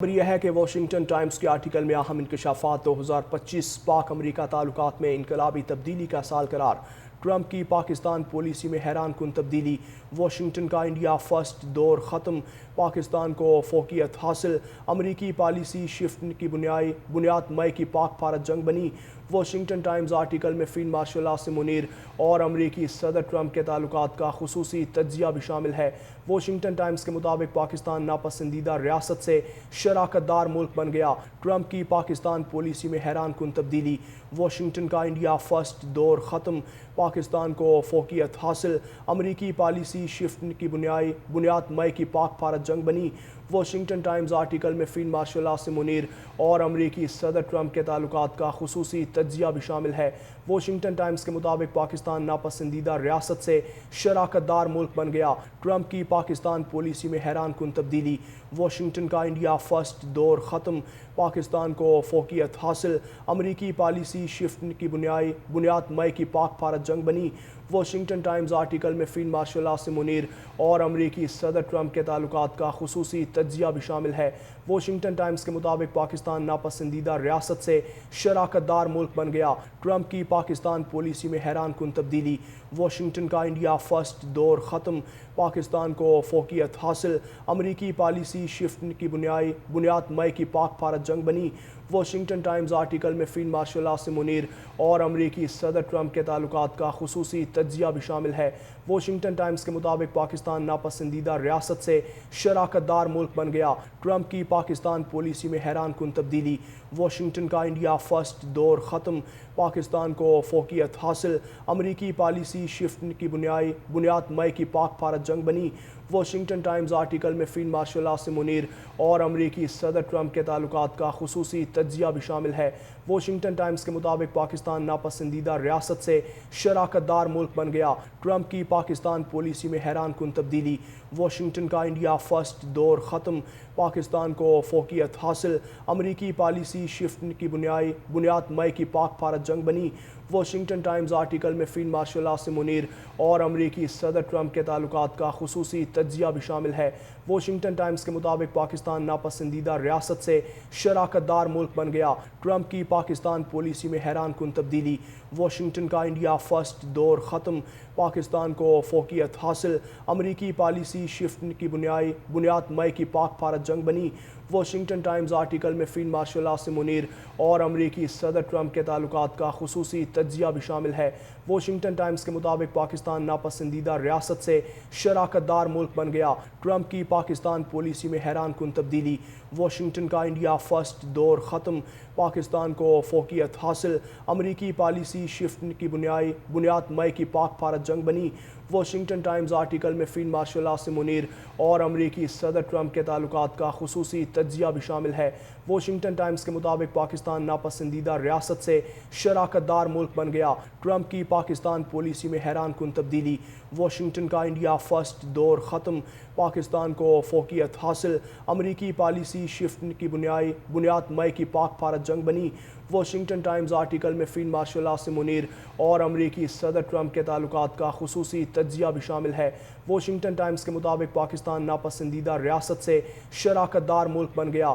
خبر یہ ہے کہ واشنگٹن ٹائمز کے آرٹیکل میں اہم انکشافات 2025 پاک امریکہ تعلقات میں انقلابی تبدیلی کا سال قرار، ٹرمپ کی پاکستان پالیسی میں حیران کن تبدیلی، واشنگٹن کا انڈیا فرسٹ دور ختم، پاکستان کو فوقیت حاصل، امریکی پالیسی شفٹ کی بنیاد مئی کی پاک بھارت جنگ بنی۔ واشنگٹن ٹائمز آرٹیکل میں فیلڈ مارشل عاصم منیر اور امریکی صدر ٹرمپ کے تعلقات کا خصوصی تجزیہ بھی شامل ہے۔ واشنگٹن ٹائمز کے مطابق پاکستان ناپسندیدہ ریاست سے شراکت دار ملک بن گیا، ٹرمپ کی پاکستان پالیسی میں حیران کن تبدیلی، واشنگٹن کا انڈیا فرسٹ دور ختم، پاکستان کو فوقیت حاصل، امریکی پالیسی شفٹ کی بنیاد مئی کی پاک بھارت جنگ بنی۔ واشنگٹن ٹائمز آرٹیکل میں فیلڈ مارشل عاصم منیر اور امریکی صدر ٹرمپ کے تعلقات کا خصوصی تجزیہ بھی شامل ہے۔ واشنگٹن ٹائمز کے مطابق پاکستان ناپسندیدہ ریاست سے شراکت دار ملک بن گیا، ٹرمپ کی پاکستان پالیسی میں حیران کن تبدیلی، واشنگٹن کا انڈیا فرسٹ دور ختم، پاکستان کو فوقیت حاصل، امریکی پالیسی شفٹ کی بنیاد مئی کی پاک بھارت جنگ بنی۔ واشنگٹن ٹائمز آرٹیکل میں فیلڈ مارشل عاصم منیر اور امریکی صدر ٹرمپ کے تعلقات کا خصوصی تجزیہ بھی شامل ہے۔ واشنگٹن ٹائمز کے مطابق پاکستان ناپسندیدہ ریاست سے شراکت دار ملک بن گیا، ٹرمپ کی پاکستان پالیسی میں حیران کن تبدیلی، واشنگٹن کا انڈیا فرسٹ دور ختم، پاکستان کو فوقیت حاصل، امریکی پالیسی شفٹ کی بنیاد مئی کی پاک بھارت جنگ بنی۔ واشنگٹن ٹائمز آرٹیکل میں فیلڈ مارشل عاصم منیر اور امریکی صدر ٹرمپ کے تعلقات کا خصوصی تجزیہ بھی شامل ہے۔ واشنگٹن ٹائمز کے مطابق پاکستان ناپسندیدہ ریاست سے شراکت دار ملک بن گیا، ٹرمپ کی پاکستان پالیسی میں حیران کن تبدیلی، واشنگٹن کا انڈیا فرسٹ دور ختم، پاکستان کو فوقیت حاصل، امریکی پالیسی شفٹ کی بنیاد مئی کی پاک بھارت جنگ بنی۔ واشنگٹن ٹائمز آرٹیکل میں فیلڈ مارشل عاصم منیر اور امریکی صدر ٹرمپ کے تعلقات کا خصوصی تجزیہ بھی شامل ہے۔ واشنگٹن ٹائمز کے مطابق پاکستان ناپسندیدہ ریاست سے شراکت دار ملک بن گیا، ٹرمپ کی پاکستان پالیسی میں حیران کن تبدیلی، واشنگٹن کا انڈیا فرسٹ دور ختم، پاکستان کو فوقیت حاصل، امریکی پالیسی شفٹ کی بنیاد مئی کی پاک بھارت جنگ بنی۔ واشنگٹن ٹائمز آرٹیکل میں فیلڈ مارشل عاصم منیر اور امریکی صدر ٹرمپ کے تعلقات کا خصوصی تجزیہ بھی شامل ہے۔ واشنگٹن ٹائمز کے مطابق پاکستان ناپسندیدہ ریاست سے شراکت دار ملک بن گیا، ٹرمپ کی پاکستان پالیسی میں حیران کن تبدیلی، واشنگٹن کا انڈیا فرسٹ دور ختم، پاکستان کو فوقیت حاصل، امریکی پالیسی شفٹ کی بنیاد مئی کی پاک بھارت جنگ بنی۔ واشنگٹن ٹائمز آرٹیکل میں فیلڈ مارشل عاصم منیر اور امریکی صدر ٹرمپ کے تعلقات کا خصوصی تجزیہ بھی شامل ہے۔ واشنگٹن ٹائمز کے مطابق پاکستان ناپسندیدہ ریاست سے شراکت دار ملک بن گیا، ٹرمپ کی پاکستان پالیسی میں حیران کن تبدیلی، واشنگٹن کا انڈیا فرسٹ دور ختم، پاکستان کو فوقیت حاصل، امریکی پالیسی شفٹ کی بنیاد مئی کی پاک بھارت جنگ بنی۔ واشنگٹن ٹائمز آرٹیکل میں فیلڈ مارشل عاصم منیر اور امریکی صدر ٹرمپ کے تعلقات کا خصوصی تجزیہ بھی شامل ہے۔ واشنگٹن ٹائمز کے مطابق پاکستان ناپسندیدہ ریاست سے شراکت دار ملک بن گیا، ٹرمپ کی پاکستان پالیسی میں حیران کن تبدیلی، واشنگٹن کا انڈیا فرسٹ دور ختم، پاکستان کو فوقیت حاصل، امریکی پالیسی شفٹ کی بنیاد مئی کی پاک بھارت جنگ بنی۔ واشنگٹن ٹائمز آرٹیکل میں فیلڈ مارشل عاصم منیر اور امریکی صدر ٹرمپ کے تعلقات کا خصوصی تجزیہ بھی شامل ہے۔ واشنگٹن ٹائمز کے مطابق پاکستان ناپسندیدہ ریاست سے شراکت دار ملک بن گیا،